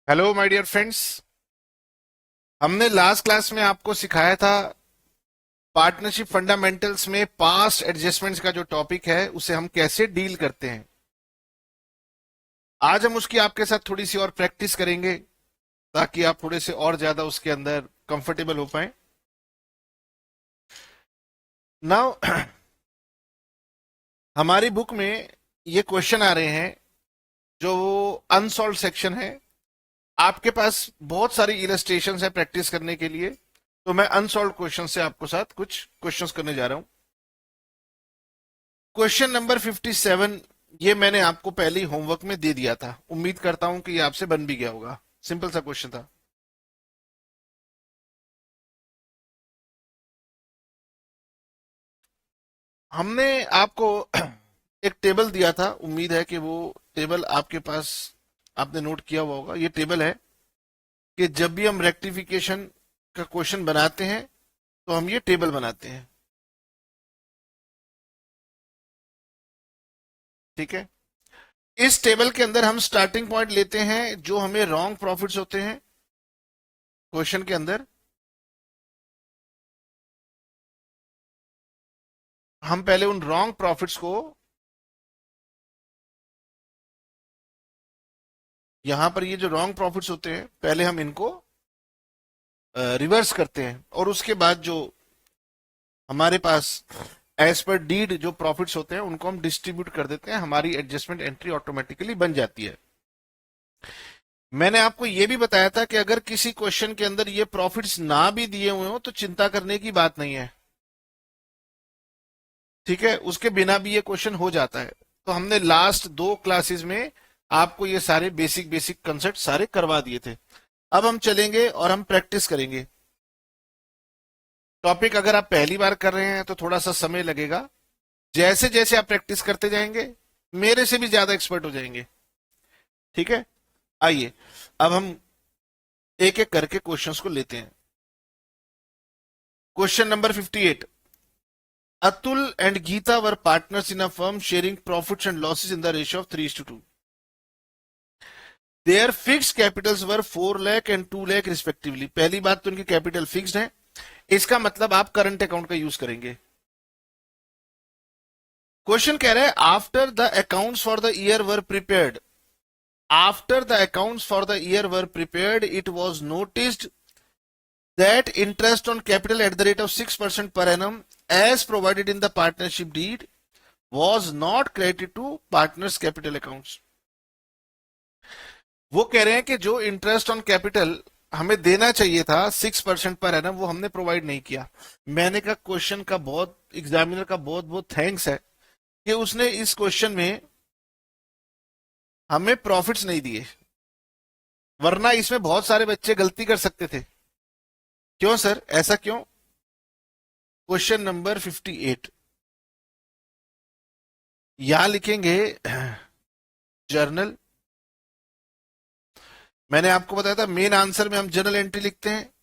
Hello my dear friends. हमने last class में आपको सिखाया था पार्टनरशिप फंडामेंटल्स में पास्ट एडजस्टमेंट्स का जो टॉपिक है उसे हम कैसे डील करते हैं। आज हम उसकी आपके साथ थोड़ी सी और प्रैक्टिस करेंगे ताकि आप थोड़े से और ज्यादा उसके अंदर कंफर्टेबल हो पाए। नाउ हमारी बुक में ये क्वेश्चन आ रहे हैं जो अनसॉल्व सेक्शन है। आपके पास बहुत सारी इलस्ट्रेशंस है प्रैक्टिस करने के लिए, तो मैं अनसॉल्व क्वेश्चन से आपको साथ कुछ क्वेश्चंस करने जा रहा हूं। क्वेश्चन नंबर 57 ये मैंने आपको पहले ही होमवर्क में दे दिया था। उम्मीद करता हूं कि ये आपसे बन भी गया होगा। सिंपल सा क्वेश्चन था। हमने आपको एक टेबल दिया था, उम्मीद है कि वो टेबल आपके पास आपने नोट किया हुआ होगा। ये टेबल है कि जब भी हम रेक्टिफिकेशन का क्वेश्चन बनाते हैं तो हम ये टेबल बनाते हैं। ठीक है। इस टेबल के अंदर हम स्टार्टिंग पॉइंट लेते हैं जो हमें रॉन्ग प्रॉफिट्स होते हैं क्वेश्चन के अंदर। हम पहले उन रॉन्ग प्रॉफिट्स को यहां पर, ये जो रॉन्ग प्रॉफिट्स होते हैं पहले हम इनको रिवर्स करते हैं और उसके बाद जो हमारे पास एज पर डीड जो प्रॉफिट्स होते हैं उनको हम डिस्ट्रीब्यूट कर देते हैं। हमारी एडजस्टमेंट एंट्री ऑटोमेटिकली बन जाती है। मैंने आपको यह भी बताया था कि अगर किसी क्वेश्चन के अंदर ये प्रॉफिट्स ना भी दिए हुए हो तो चिंता करने की बात नहीं है। ठीक है, उसके बिना भी ये क्वेश्चन हो जाता है। तो हमने लास्ट दो क्लासेस में आपको ये सारे बेसिक बेसिक कंसेप्ट सारे करवा दिए थे। अब हम चलेंगे और हम प्रैक्टिस करेंगे। टॉपिक अगर आप पहली बार कर रहे हैं तो थोड़ा सा समय लगेगा। जैसे जैसे आप प्रैक्टिस करते जाएंगे मेरे से भी ज्यादा एक्सपर्ट हो जाएंगे। ठीक है, आइए अब हम एक एक करके क्वेश्चंस को लेते हैं। Question number 58। Atul and Geeta were partners in a firm sharing profits and losses in the ratio of 3:2। Their fixed capitals were 4 lakh and 2 lakh respectively. पहली बात तो उनकी कैपिटल फिक्स्ड है, इसका मतलब आप करंट अकाउंट का यूज करेंगे। क्वेश्चन कह रहा है after the accounts for the year were prepared, after the accounts for the year were prepared it was noticed that interest on capital at the rate of 6% per annum as provided in the partnership deed was not credited to partners capital accounts। वो कह रहे हैं कि जो interest on capital हमें देना चाहिए था 6% पर एनम वो हमने प्रोवाइड नहीं किया। मैंने कहा क्वेश्चन का बहुत, एग्जामिनर का बहुत बहुत थैंक्स है कि उसने इस क्वेश्चन में हमें प्रॉफिट्स नहीं दिए, वरना इसमें बहुत सारे बच्चे गलती कर सकते थे। क्यों सर, ऐसा क्यों? क्वेश्चन नंबर 58 यहां लिखेंगे जर्नल। मैंने आपको बताया था मेन आंसर में हम जर्नल एंट्री लिखते हैं।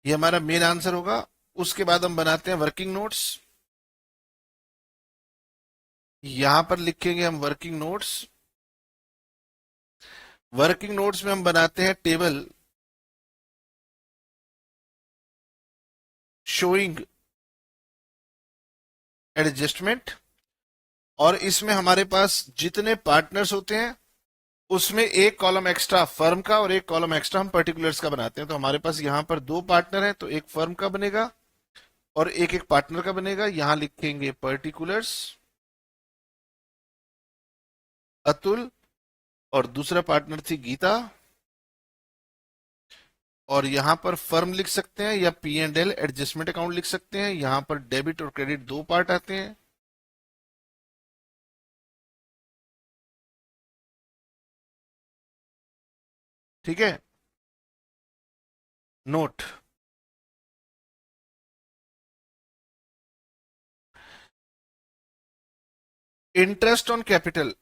ये हमारा मेन आंसर होगा। उसके बाद हम बनाते हैं वर्किंग नोट्स। यहां पर लिखेंगे हम वर्किंग नोट्स। वर्किंग नोट्स में हम बनाते हैं टेबल शोइंग एडजस्टमेंट, और इसमें हमारे पास जितने पार्टनर्स होते हैं उसमें एक कॉलम एक्स्ट्रा फर्म का और एक कॉलम एक्स्ट्रा हम पर्टिकुलर्स का बनाते हैं। तो हमारे पास यहां पर दो पार्टनर हैं तो एक फर्म का बनेगा और एक एक पार्टनर का बनेगा। यहां लिखेंगे पर्टिकुलर्स अतुल और दूसरा पार्टनर थी गीता, और यहां पर फर्म लिख सकते हैं या P&L एडजस्टमेंट अकाउंट लिख सकते हैं। यहां पर डेबिट और क्रेडिट दो पार्ट आते हैं। ठीक है, नोट। इंटरेस्ट ऑन कैपिटल,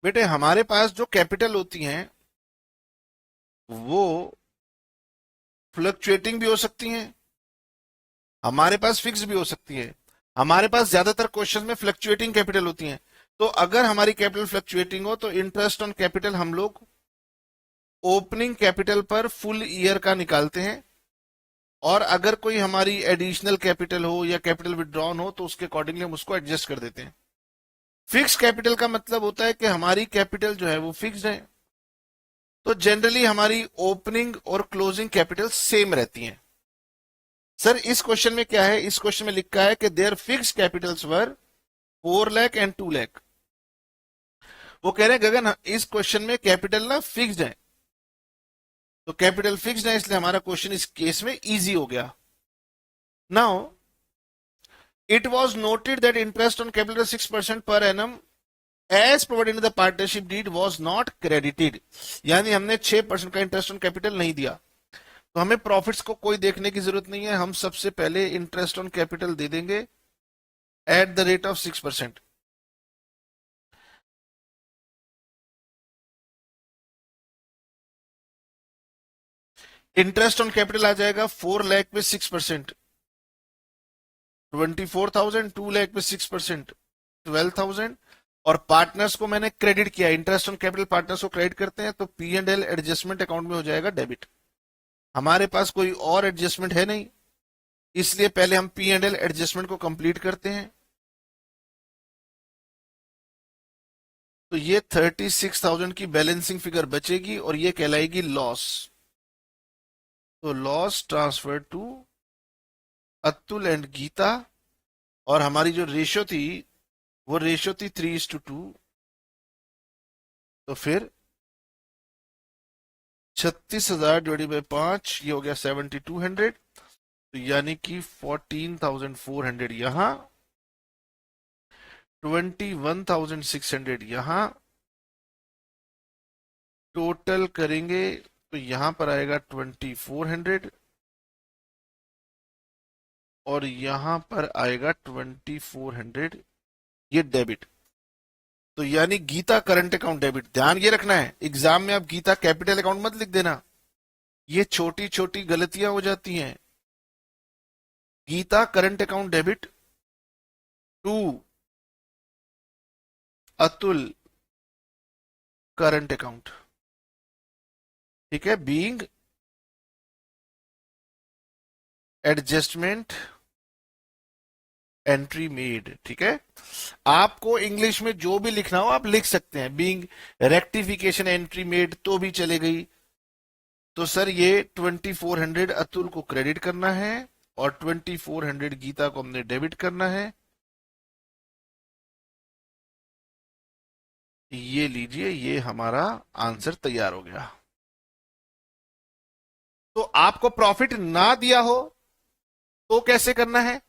बेटे हमारे पास जो कैपिटल होती हैं वो फ्लक्चुएटिंग भी हो सकती हैं, हमारे पास फिक्स भी हो सकती है। हमारे पास ज्यादातर क्वेश्चन में फ्लक्चुएटिंग कैपिटल होती हैं, तो अगर हमारी कैपिटल फ्लक्चुएटिंग हो तो इंटरेस्ट ऑन कैपिटल हम लोग ओपनिंग कैपिटल पर फुल ईयर का निकालते हैं, और अगर कोई हमारी एडिशनल कैपिटल हो या कैपिटल विड्रॉन हो तो उसके अकॉर्डिंगली हम उसको एडजस्ट कर देते हैं। फिक्स कैपिटल का मतलब होता है कि हमारी कैपिटल जो है वो फिक्स्ड है, तो जनरली हमारी ओपनिंग और क्लोजिंग कैपिटल सेम रहती हैं। सर इस क्वेश्चन में क्या है, इस क्वेश्चन में लिखा है कि their fixed capitals were 4 lakh and 2 lakh. वो कह रहे हैं गगन इस क्वेश्चन में कैपिटल ना फिक्स्ड है, तो कैपिटल फिक्स्ड है इसलिए हमारा क्वेश्चन इस केस में इजी हो गया। Now it was noted that interest on capital 6% per annum as provided in the partnership deed was not credited, यानी हमने 6% का इंटरेस्ट ऑन कैपिटल नहीं दिया, तो हमें प्रॉफिट्स को कोई देखने की जरूरत नहीं है। हम सबसे पहले इंटरेस्ट ऑन कैपिटल दे देंगे at the rate of 6%। Interest on capital आ जाएगा 4 लाख पे 6%, 24,000, 2 लाख पे 6%, 12,000, और पार्टनर्स को मैंने क्रेडिट किया, इंटरेस्ट ऑन कैपिटल पार्टनर्स को क्रेडिट करते हैं तो P&L एडजस्टमेंट अकाउंट में हो जाएगा डेबिट। हमारे पास कोई और एडजस्टमेंट है नहीं, इसलिए पहले हम P&L एडजस्टमेंट को कंप्लीट करते हैं। तो ये 36,000 की बैलेंसिंग फिगर बचेगी और ये कहलाएगी लॉस। तो loss transfer to Atul and Geeta, और हमारी जो रेशियो थी वो रेशियो थी 3:2, तो फिर 36,000 डिवाइडेड बाई 5, ये हो गया 7,200, तो यानी कि 14,400 यहां, 21,600 यहां, टोटल करेंगे तो यहां पर आएगा 2,400 और यहां पर आएगा 2,400, ये डेबिट। तो यानी गीता करंट अकाउंट डेबिट। ध्यान ये रखना है, एग्जाम में आप गीता कैपिटल अकाउंट मत लिख देना, ये छोटी छोटी गलतियां हो जाती हैं। Geeta current account debit to Atul current account, ठीक है, बीइंग एडजस्टमेंट एंट्री मेड। ठीक है, आपको इंग्लिश में जो भी लिखना हो आप लिख सकते हैं, बीइंग रेक्टिफिकेशन एंट्री मेड तो भी चले गई। तो सर ये 2,400 अतुल को क्रेडिट करना है और 2,400 गीता को हमने डेबिट करना है। ये लीजिए, ये हमारा आंसर तैयार हो गया। तो आपको प्रॉफिट ना दिया हो तो कैसे करना है,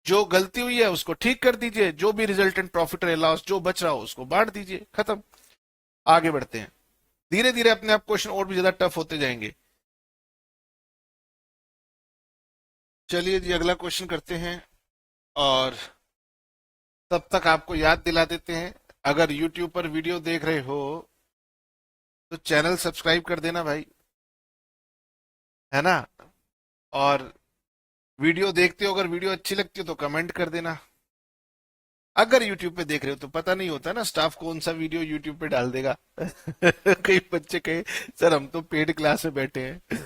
जो गलती हुई है उसको ठीक कर दीजिए, जो भी रिजल्टेंट प्रॉफिट या लॉस जो बच रहा हो उसको बांट दीजिए, खत्म। आगे बढ़ते हैं, धीरे धीरे अपने आप क्वेश्चन और भी ज्यादा टफ होते जाएंगे। चलिए जी अगला क्वेश्चन करते हैं, और तब तक आपको याद दिला देते हैं, अगर YouTube पर वीडियो देख रहे हो तो चैनल सब्सक्राइब कर देना भाई, है ना। और वीडियो देखते हो, अगर वीडियो अच्छी लगती हो तो कमेंट कर देना। अगर YouTube पे देख रहे हो तो पता नहीं होता ना स्टाफ कौन सा वीडियो YouTube पे डाल देगा कई बच्चे कहे सर हम तो पेड क्लास में बैठे हैं।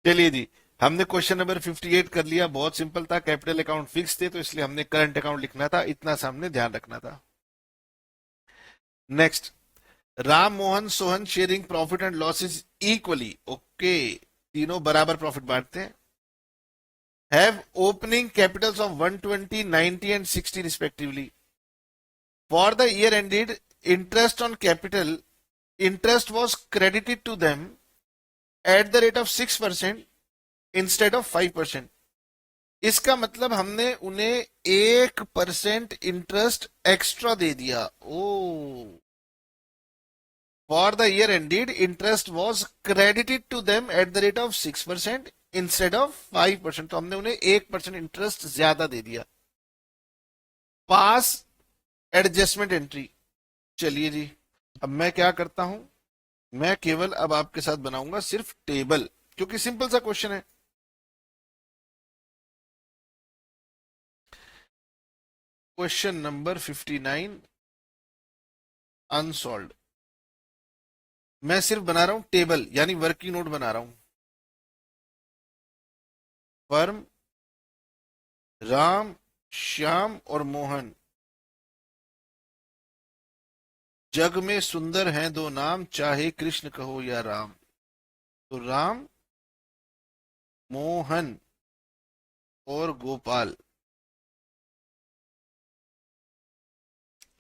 चलिए जी, हमने क्वेश्चन नंबर 58 कर लिया, बहुत सिंपल था, कैपिटल अकाउंट फिक्स थे तो इसलिए हमने करंट अकाउंट लिखना था, इतना सामने ध्यान रखना था। Next, Ram Mohan Sohan sharing profit and losses equally, okay, तीनों बराबर प्रॉफिट बांटते हैं। Have opening capitals of 120, 90 and 60 respectively. For the year ended, interest on capital, interest was credited to them at the rate of 6% instead of 5%. इसका मतलब हमने उन्हें 1% interest extra दे दिया। Oh, for the year ended interest was credited to them at the rate of 6% instead of 5%, तो हमने उन्हें 1% interest ज्यादा दे दिया। Pass adjustment entry. चलिए जी, अब मैं क्या करता हूं, मैं केवल अब आपके साथ बनाऊंगा सिर्फ टेबल, क्योंकि सिंपल सा क्वेश्चन है। Question number 59 unsolved. मैं सिर्फ बना रहा हूं टेबल, यानी वर्किंग नोट बना रहा हूं। फर्म, राम, श्याम और मोहन, जग में सुंदर हैं दो नाम, चाहे कृष्ण कहो या राम। तो राम, मोहन और गोपाल,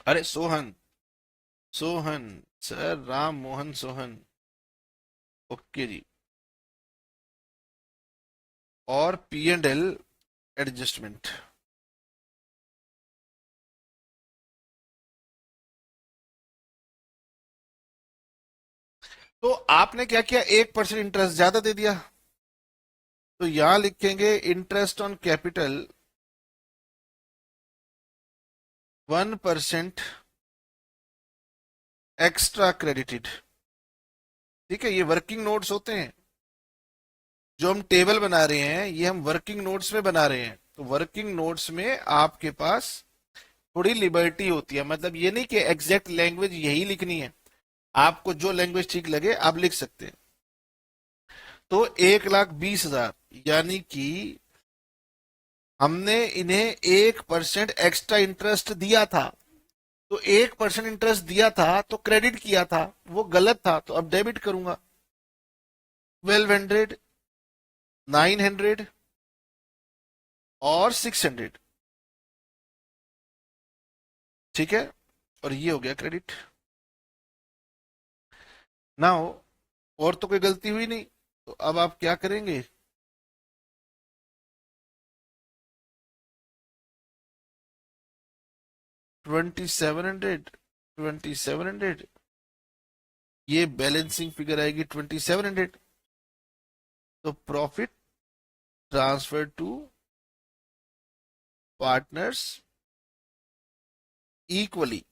अरे सोहन, सोहन सर, राम मोहन सोहन। ओके जी। और P&L एडजस्टमेंट। तो आपने क्या किया, 1% इंटरेस्ट ज्यादा दे दिया, तो यहां लिखेंगे interest on capital 1% extra credited. ठीक है, ये वर्किंग नोट्स होते हैं, जो हम टेबल बना रहे हैं ये हम वर्किंग नोट्स में बना रहे हैं। तो वर्किंग नोट्स में आपके पास थोड़ी लिबर्टी होती है, मतलब ये नहीं कि एग्जैक्ट लैंग्वेज यही लिखनी है, आपको जो लैंग्वेज ठीक लगे आप लिख सकते हैं। तो 1,20,000, यानी कि हमने इन्हें 1% एक्स्ट्रा इंटरेस्ट दिया था। तो 1% इंटरेस्ट दिया था तो क्रेडिट किया था, वो गलत था, तो अब डेबिट करूंगा। 1200, 900 और 600। ठीक है, और ये हो गया क्रेडिट। नाउ और तो कोई गलती हुई नहीं, तो अब आप क्या करेंगे, ट्वेंटी सेवन हंड्रेड, ये बैलेंसिंग फिगर आएगी 2700। तो profit transfer to partners equally,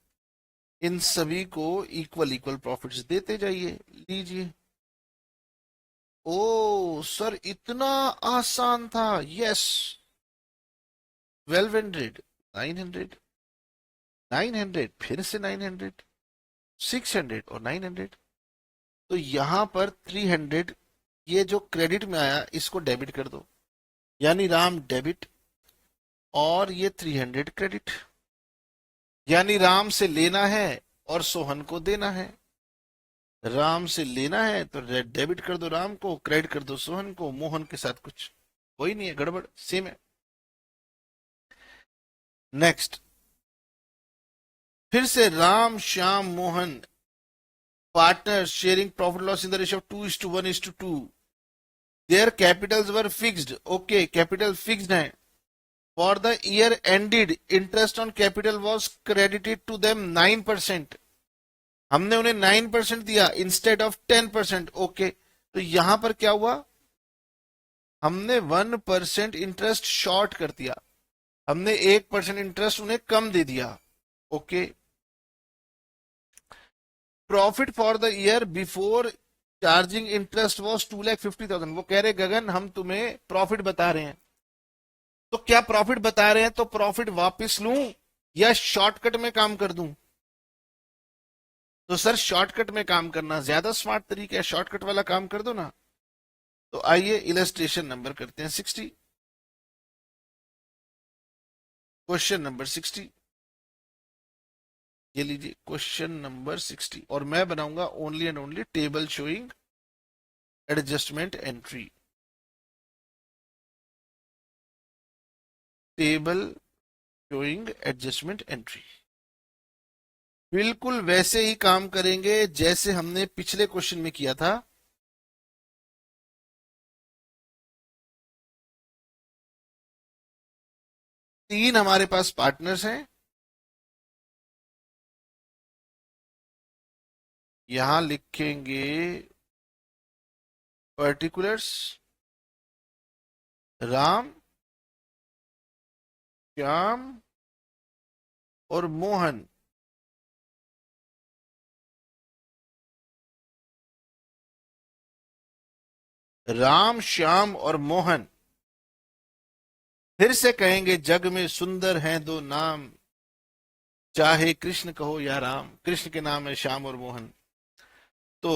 इन सभी को इक्वल इक्वल प्रॉफिट्स देते जाइए। लीजिए। ओ सर, इतना आसान था। यस, 1200, 900, 900 फिर से 900, 600 और 900। तो यहां पर 300, ये जो क्रेडिट में आया इसको डेबिट कर दो, यानी राम डेबिट और ये 300 क्रेडिट। यानी राम से लेना है और सोहन को देना है। राम से लेना है तो डेबिट कर दो राम को, क्रेडिट कर दो सोहन को। मोहन के साथ कुछ कोई नहीं है, गड़बड़ सेम है। नेक्स्ट, फिर से Ram Shyam Mohan partner sharing profit loss in the ratio of 2:1:2। Their capitals were fixed. Okay, capital fixed है। For the year ended interest on capital was credited to them 9%। हमने उन्हें 9% दिया इंस्टेड ऑफ 10%। ओके, तो यहां पर क्या हुआ, हमने 1% इंटरेस्ट शॉर्ट कर दिया, हमने 1% इंटरेस्ट उन्हें कम दे दिया। Okay, profit for the year before charging interest was 2,50,000। वो कह रहे गगन हम तुम्हें प्रॉफिट बता रहे हैं, तो क्या प्रॉफिट बता रहे हैं तो प्रॉफिट वापस लूं या शॉर्टकट में काम कर दूं। तो सर शॉर्टकट में काम करना ज्यादा स्मार्ट तरीका है, शॉर्टकट वाला काम कर दो ना। तो आइए इलस्ट्रेशन नंबर करते हैं 60। क्वेश्चन नंबर 60, ये लीजिए क्वेश्चन नंबर 60, और मैं बनाऊंगा only and only table showing adjustment entry. Table showing adjustment entry, बिल्कुल वैसे ही काम करेंगे जैसे हमने पिछले क्वेश्चन में किया था। तीन हमारे पास पार्टनर्स हैं, यहां लिखेंगे पर्टिकुलर्स, राम, श्याम और मोहन। राम श्याम और मोहन, फिर से कहेंगे जग में सुंदर हैं दो नाम, चाहे कृष्ण कहो या राम, कृष्ण के नाम है श्याम और मोहन। तो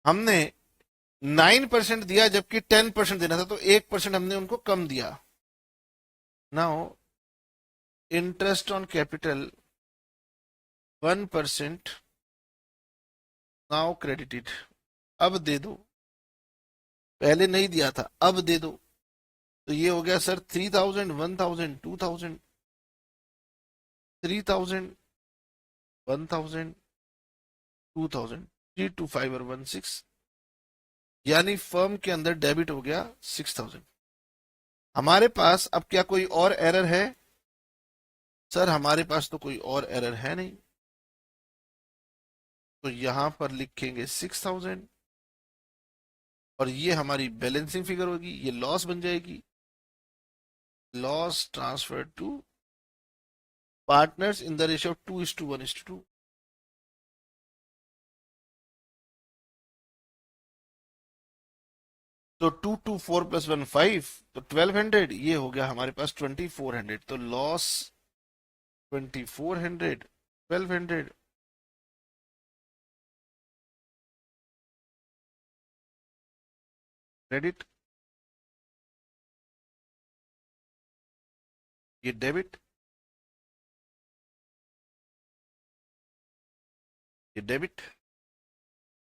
हमने 9% दिया जबकि 10% देना था, तो 1% हमने उनको कम दिया। Now interest on capital 1%, now credited. अब दे दो, पहले नहीं दिया था, अब दे दो। तो ये हो गया सर 3000, 1000, 2000, 3000, 1000, 2000, 325 और 16, यानी फर्म के अंदर डेबिट हो गया 6000। हमारे पास अब क्या कोई और एरर है? सर हमारे पास तो कोई और एरर है नहीं, तो यहां पर लिखेंगे 6000 और ये हमारी बैलेंसिंग फिगर होगी, ये लॉस बन जाएगी। Loss transfer to partners in the ratio of 2:1:2। तो 224 प्लस 1 5, तो 1200, ये हो गया हमारे पास 2400। तो लॉस 2400, 1200, क्रेडिट, ये डेबिट, ये डेबिट।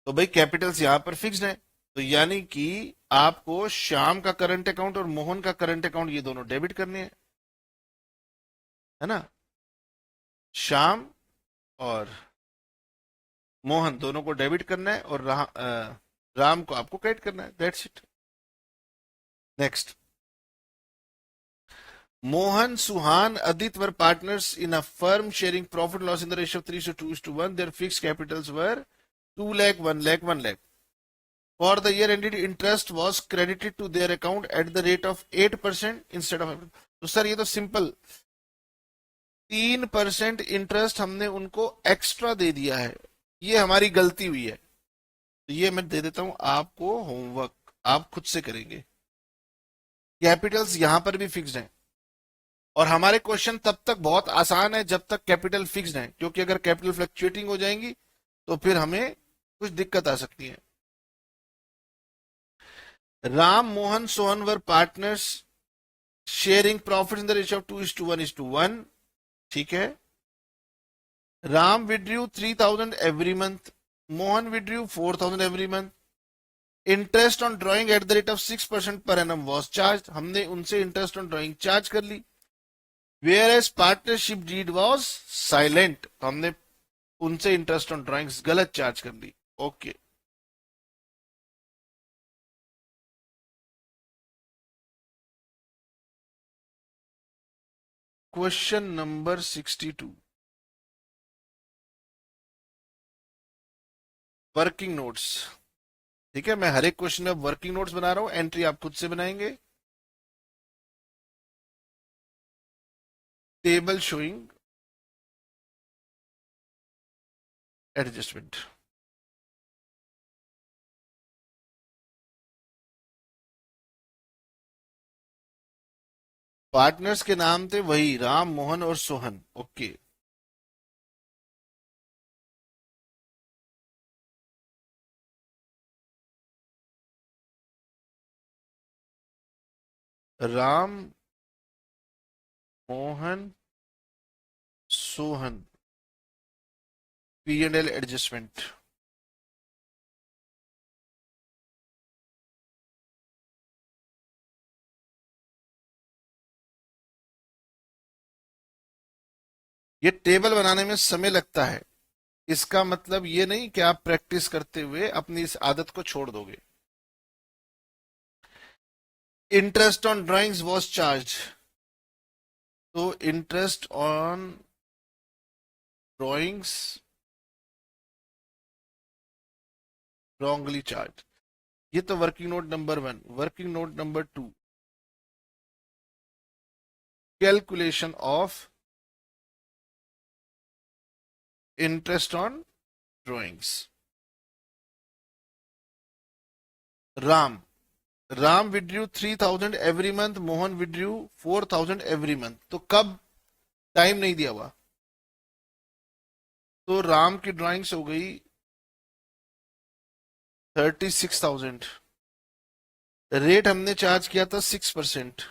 तो भाई कैपिटल्स यहां पर फिक्स्ड है, तो यानी कि आपको श्याम का करंट अकाउंट और मोहन का करंट अकाउंट ये दोनों डेबिट करने हैं, है ना। श्याम और मोहन दोनों को डेबिट करना है और राम को आपको क्रेडिट करना है, that's it. Next, Mohan, Suhan, Adit were partners in a firm sharing profit loss in the ratio of 3:2:1. Their fixed capitals were 2 lakh, 1 lakh, 1 lakh. For the year ended, interest was credited to their account at the rate of 8% instead of। तो sir ये तो simple 3% interest हमने उनको extra दे दिया है, ये हमारी गलती हुई है। तो ये मैं दे देता हूं आपको होमवर्क, आप खुद से करेंगे। कैपिटल्स यहां पर भी फिक्स्ड हैं और हमारे क्वेश्चन तब तक बहुत आसान है जब तक कैपिटल फिक्स्ड है, क्योंकि अगर कैपिटल फ्लक्चुएटिंग हो जाएंगी तो फिर हमें कुछ दिक्कत आ सकती है। राम, मोहन, सोहन वर partners sharing profit in the ratio of 2:1:1। ठीक है। Ram withdrew 3000 every month, Mohan withdrew 4000 every month. Interest on drawing eight the rate of 6% per annum was charge, हमने उनसे इंटरेस्ट ऑन ड्रॉइंग चार्ज कर ली। Whereas partnership deed was silent, तो हमने उनसे interest on drawings गलत चार्ज कर ली। Okay. Question number 62, working notes. ठीक है, मैं हर एक क्वेश्चन में वर्किंग नोट्स बना रहा हूं, एंट्री आप खुद से बनाएंगे। Table showing adjustment. पार्टनर्स के नाम थे वही राम, मोहन और Sohan. Okay. Ram, Mohan, Sohan, P&L adjustment. ये टेबल बनाने में समय लगता है, इसका मतलब ये नहीं कि आप प्रैक्टिस करते हुए अपनी इस आदत को छोड़ दोगे। Interest on drawings was charge, तो interest on drawings wrongly charge. ये तो working note number 1। Working note number 2, calculation of interest on drawings. Ram, Ram withdrew 3000 every month, Mohan withdrew 4000 every month. तो कब? टाइम नहीं दिया हुआ, तो राम की ड्राइंग्स हो गई 36,000। रेट हमने चार्ज किया था 6%।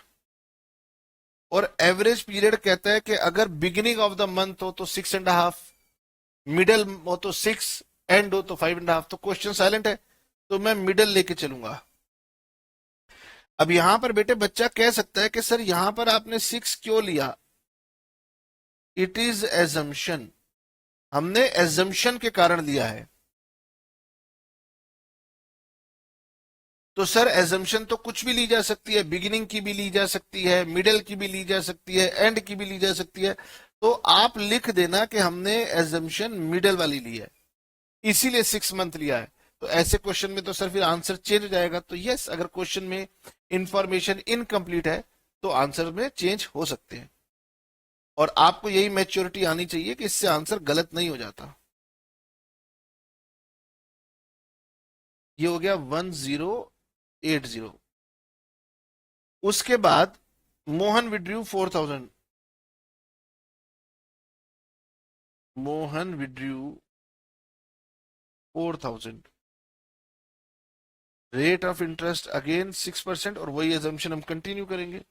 और एवरेज पीरियड कहता है कि अगर बिगिनिंग ऑफ द मंथ हो तो 6.5, मिडल हो तो 6, एंड हो तो 5.5। तो क्वेश्चन साइलेंट है, तो मैं मिडल लेके चलूंगा। अब यहां पर बेटे बच्चा कह सकता है कि सर यहां पर आपने 6 क्यों लिया? इट इज एजम्पशन, हमने एजम्पशन के कारण लिया है। तो सर एजम्पशन तो कुछ भी ली जा सकती है, बिगिनिंग की भी ली जा सकती है, मिडिल की भी ली जा सकती है, एंड की भी ली जा सकती है। तो आप लिख देना कि हमने एजम्पशन मिडिल वाली ली है, इसीलिए 6 मंथ लिया है। तो ऐसे क्वेश्चन में तो सर फिर आंसर चेंज हो जाएगा। तो यस, अगर क्वेश्चन में इंफॉर्मेशन इनकम्प्लीट है तो आंसर में चेंज हो सकते हैं। और आपको यही मैच्योरिटी आनी चाहिए कि इससे आंसर गलत नहीं हो जाता। ये हो गया 1080। उसके बाद Mohan withdrew 4,000। Mohan withdrew 4,000। Rate of interest again 6%, और वही एजम्पशन हम कंटिन्यू करेंगे।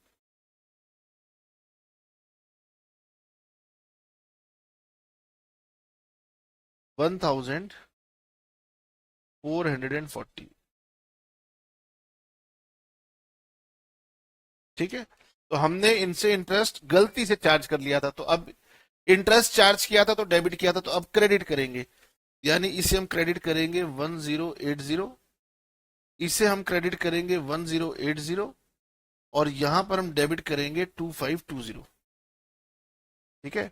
$1,440। ठीक है, तो हमने इनसे इंटरेस्ट गलती से चार्ज कर लिया था, तो अब इंटरेस्ट चार्ज किया था तो डेबिट किया था, तो अब क्रेडिट करेंगे। यानी इसे हम क्रेडिट करेंगे 1080, इसे हम क्रेडिट करेंगे 1080, और यहां पर हम डेबिट करेंगे 2520। ठीक है,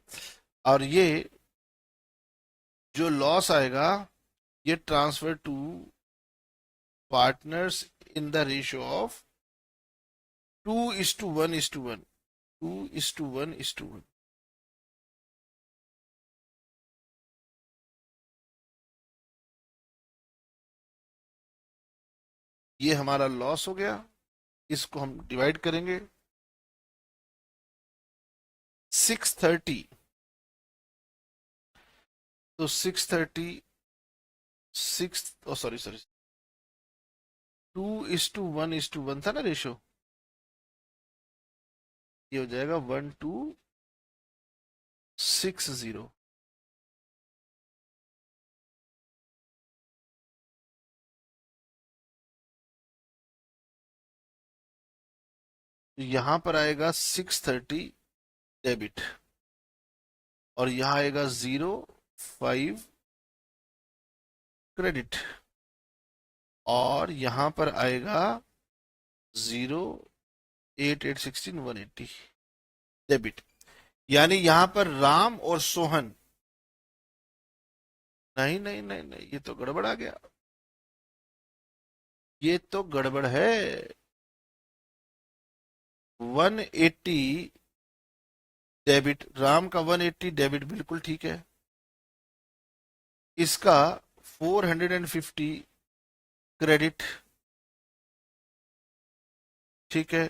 और ये जो लॉस आएगा ये transfer to partners in the ratio of 2:1:1। 2:1:1। ये हमारा लॉस हो गया, इसको हम डिवाइड करेंगे 630। तो 636, ओ सॉरी सॉरी, 2:1:1 था ना रेशो, ये हो जाएगा 1260। तो यहां पर आएगा 630 डेबिट, और यहां आएगा 05 क्रेडिट, और यहां पर आएगा 08816 180 डेबिट। यानी यहां पर राम और सोहन, नहीं नहीं नहीं नहीं, ये तो गड़बड़ आ गया, ये तो गड़बड़ है। 180 डेबिट, राम का 180 डेबिट बिल्कुल ठीक है, इसका 450 क्रेडिट। ठीक है,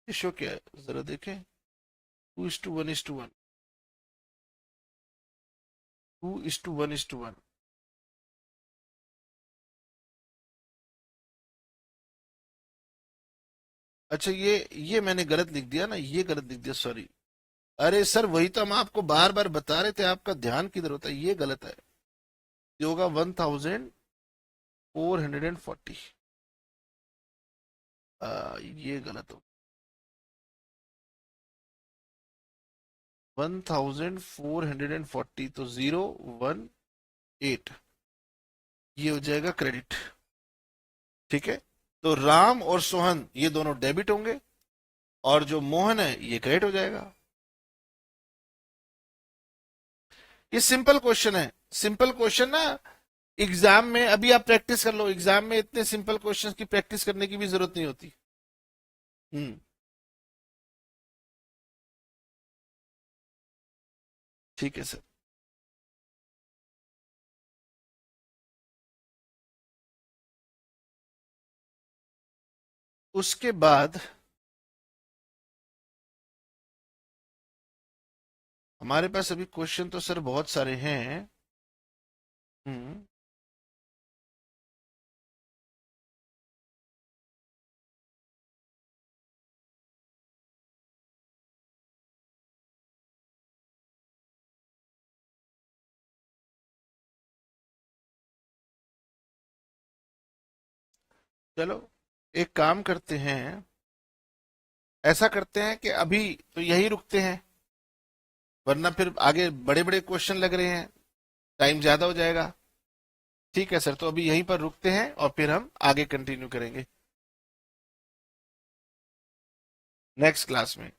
रेशो क्या है जरा देखें, 2:1:1। 2:1:1। अच्छा, ये मैंने गलत लिख दिया ना, ये गलत लिख दिया, सॉरी। अरे सर वही तो हम आपको बार बार बता रहे थे, आपका ध्यान किधर होता है, ये गलत है। ये होगा 1440। ये गलत हो, 1440, तो 018, ये हो जाएगा क्रेडिट। ठीक है, तो राम और सोहन ये दोनों डेबिट होंगे, और जो मोहन है ये क्रेडिट हो जाएगा। ये सिंपल क्वेश्चन है, सिंपल क्वेश्चन ना। एग्जाम में अभी आप प्रैक्टिस कर लो, एग्जाम में इतने सिंपल क्वेश्चंस की प्रैक्टिस करने की भी जरूरत नहीं होती। हम्म, ठीक है सर। उसके बाद हमारे पास अभी क्वेश्चन तो सर बहुत सारे हैं, हम्म। चलो एक काम करते हैं, ऐसा करते हैं कि अभी तो यही रुकते हैं, वरना फिर आगे बड़े बड़े क्वेश्चन लग रहे हैं, टाइम ज्यादा हो जाएगा। ठीक है सर, तो अभी यहीं पर रुकते हैं और फिर हम आगे कंटिन्यू करेंगे नेक्स्ट क्लास में।